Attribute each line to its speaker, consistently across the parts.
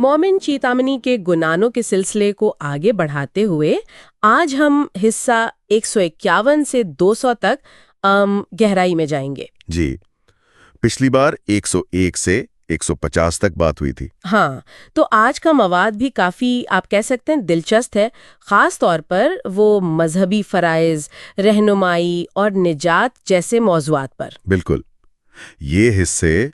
Speaker 1: مومن چیتامنی کے گنانوں کے سلسلے کو آگے بڑھاتے ہوئے آج ہم حصہ 151 سے 200 تک گہرائی میں جائیں گے۔
Speaker 2: جی، پچھلی بار 101 سے 150 تک بات ہوئی تھی۔
Speaker 1: ہاں، تو آج کا مواد بھی کافی آپ کہہ سکتے ہیں دلچسپ ہے، خاص طور پر وہ مذہبی فرائض، رہنمائی اور نجات جیسے موضوعات پر۔
Speaker 2: بالکل، یہ حصے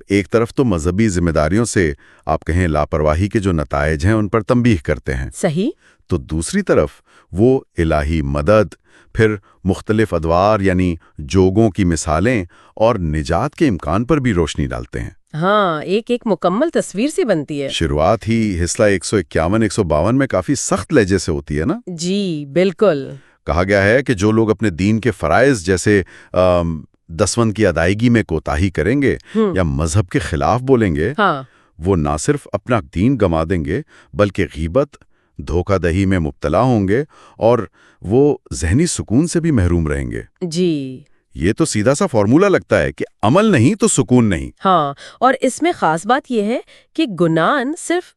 Speaker 2: ایک طرف تو مذہبی ذمہ داریوں سے آپ کہیں لاپرواہی کے جو نتائج ہیں ان پر تنبیہ کرتے ہیں،
Speaker 1: صحیح،
Speaker 2: تو دوسری طرف وہ الہی مدد، پھر مختلف ادوار یعنی جوگوں کی مثالیں اور نجات کے امکان پر بھی روشنی ڈالتے ہیں۔
Speaker 1: ہاں، ایک مکمل تصویر سی بنتی ہے۔
Speaker 2: شروعات ہی حصہ 151 152 میں کافی سخت لہجے سے ہوتی ہے نا؟
Speaker 1: جی بالکل۔
Speaker 2: کہا گیا ہے کہ جو لوگ اپنے دین کے فرائض جیسے دسوند کی ادائیگی میں کوتاہی کریں گے یا مذہب کے خلاف بولیں گے،
Speaker 1: ہاں،
Speaker 2: وہ نہ صرف اپنا دین گما دیں گے بلکہ غیبت، دھوکہ دہی میں مبتلا ہوں گے اور وہ ذہنی سکون سے بھی محروم رہیں گے۔
Speaker 1: جی
Speaker 2: یہ تو سیدھا سا فارمولا لگتا ہے کہ عمل نہیں تو سکون نہیں۔
Speaker 1: ہاں، اور اس میں خاص بات یہ ہے کہ گناہ صرف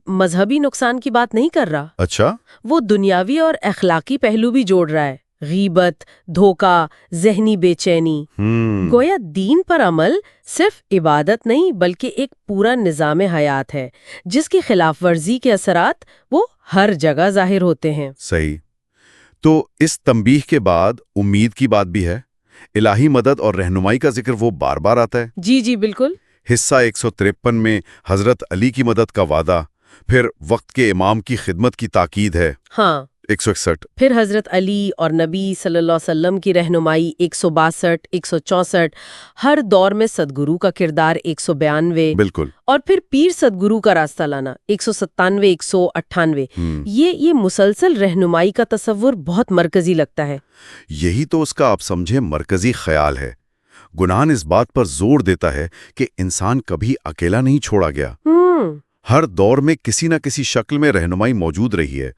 Speaker 1: مذہبی نقصان کی بات نہیں کر رہا،
Speaker 2: اچھا،
Speaker 1: وہ دنیاوی اور اخلاقی پہلو بھی جوڑ رہا ہے۔ غیبت، دھوکہ، ذہنی بے چینی، گویا دین پر عمل صرف عبادت نہیں بلکہ ایک پورا نظام حیات ہے جس کی خلاف ورزی کے اثرات وہ ہر جگہ ظاہر ہوتے ہیں۔
Speaker 2: صحیح۔ تو اس تنبیہ کے بعد امید کی بات بھی ہے۔ الہی مدد اور رہنمائی کا ذکر وہ بار بار آتا ہے۔
Speaker 1: جی جی بالکل۔
Speaker 2: حصہ 153 میں حضرت علی کی مدد کا وعدہ، پھر وقت کے امام کی خدمت کی تاکید ہے۔
Speaker 1: ہاں،
Speaker 2: 161۔
Speaker 1: پھر حضرت علی اور نبی صلی اللہ علیہ وسلم کی رہنمائی 162 164، ہر دور میں صدگرو کا کردار 192،
Speaker 2: بالکل،
Speaker 1: اور پھر پیر صدگرو کا راستہ لانا 197 198۔ یہ مسلسل رہنمائی کا تصور بہت مرکزی لگتا ہے۔
Speaker 2: یہی تو اس کا آپ سمجھے مرکزی خیال ہے۔ گناہ اس بات پر زور دیتا ہے کہ انسان کبھی اکیلا نہیں چھوڑا گیا۔ ہر دور میں کسی نہ کسی شکل میں رہنمائی موجود رہی ہے،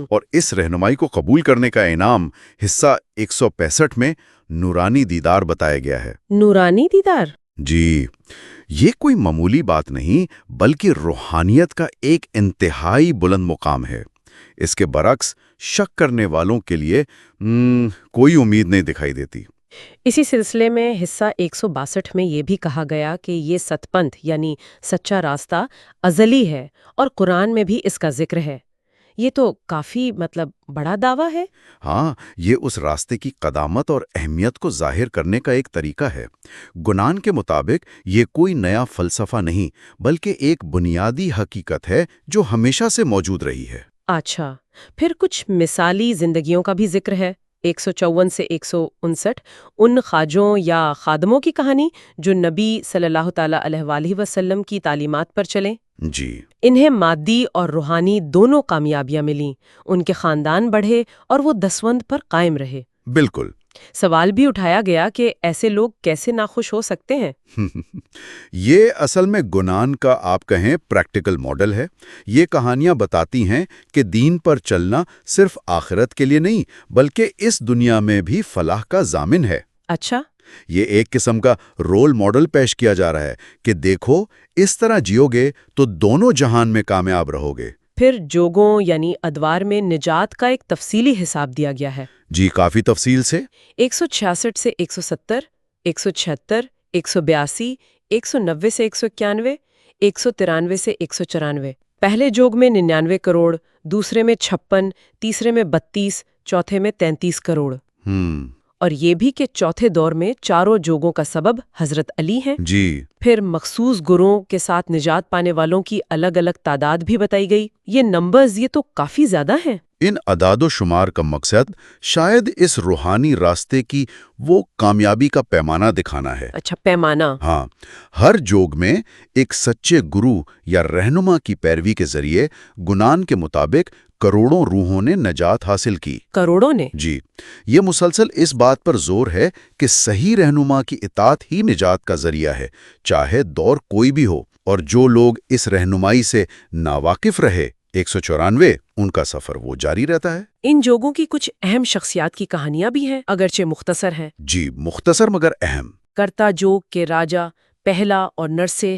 Speaker 2: اور اس رہنمائی کو قبول کرنے کا انعام حصہ 165 میں نورانی دیدار بتایا گیا ہے۔
Speaker 1: نورانی دیدار؟
Speaker 2: جی، یہ کوئی معمولی بات نہیں بلکہ روحانیت کا ایک انتہائی بلند مقام ہے۔ اس کے برعکس شک کرنے والوں کے لیے کوئی امید نہیں دکھائی دیتی۔
Speaker 1: اسی سلسلے میں حصہ 162 میں یہ بھی کہا گیا کہ یہ ستپنتھ یعنی سچا راستہ ازلی ہے، اور قرآن میں بھی اس کا ذکر ہے۔ یہ تو کافی بڑا دعویٰ ہے۔
Speaker 2: ہاں، یہ اس راستے کی قدامت اور اہمیت کو ظاہر کرنے کا ایک طریقہ ہے۔ گنان کے مطابق یہ کوئی نیا فلسفہ نہیں بلککہ ایک بنیادی حقیقت ہے جو ہمیشہ سے موجود رہی ہے۔
Speaker 1: اچھا، پھر کچھ مثالی زندگیوں کا بھی ذکر ہے۔ 154 سے 159 ان خواجوں یا خادموں کی کہانی جو نبی صلی اللہ تعالی علیہ وآلہ وسلم کی تعلیمات پر چلیں۔
Speaker 2: جی،
Speaker 1: انہیں مادی اور روحانی دونوں کامیابیاں ملیں، ان کے خاندان بڑھے اور وہ دسوند پر قائم رہے۔
Speaker 2: بالکل۔
Speaker 1: سوال بھی اٹھایا گیا کہ ایسے لوگ کیسے ناخوش ہو سکتے ہیں؟
Speaker 2: یہ اصل میں گنان کا آپ کہیں پریکٹیکل ماڈل ہے۔ یہ کہانیاں بتاتی ہیں کہ دین پر چلنا صرف آخرت کے لیے نہیں بلکہ اس دنیا میں بھی فلاح کا ضامن ہے۔
Speaker 1: اچھا،
Speaker 2: یہ ایک قسم کا رول ماڈل پیش کیا جا رہا ہے کہ دیکھو اس طرح جیو گے تو دونوں جہان میں کامیاب رہو گے۔
Speaker 1: پھر جوگوں یعنی ادوار میں نجات کا ایک تفصیلی حساب دیا گیا ہے۔
Speaker 2: جی، کافی تفصیل سے۔
Speaker 1: 166 سے 170، 176، 182، 190 سے 191، 193 سے 194۔ پہلے جوگ میں 99 کروڑ، دوسرے میں 56، تیسرے میں 32، چوتھے میں 33 کروڑ۔ اور یہ بھی کہ چوتھے دور میں چاروں جوگوں کا سبب حضرت علی ہیں۔
Speaker 2: جی،
Speaker 1: پھر مخصوص گروہوں کے ساتھ نجات پانے والوں کی الگ الگ تعداد بھی بتائی گئی۔ یہ نمبرز یہ تو کافی زیادہ ہیں۔
Speaker 2: ان اعداد و شمار کا مقصد شاید اس روحانی راستے کی وہ کامیابی کا پیمانہ دکھانا ہے۔
Speaker 1: اچھا، پیمانہ۔
Speaker 2: ہاں، ہر جوگ میں ایک سچے گرو یا رہنما کی پیروی کے ذریعے گنان کے مطابق کروڑوں روحوں نے نجات حاصل کی۔
Speaker 1: کروڑوں نے؟
Speaker 2: جی، یہ مسلسل اس بات پر زور ہے کہ صحیح رہنما کی اطاعت ہی نجات کا ذریعہ ہے، چاہے دور کوئی بھی ہو۔ اور جو لوگ اس رہنمائی سے ناواقف رہے، 194، ان کا سفر وہ جاری رہتا ہے۔
Speaker 1: ان جوگوں کی کچھ اہم شخصیات کی کہانیاں بھی ہیں، اگرچہ مختصر ہیں۔
Speaker 2: جی، مختصر مگر اہم۔
Speaker 1: کرتا جوگ کے راجا پہلا اور نرسے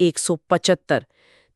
Speaker 1: 175,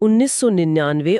Speaker 1: 1999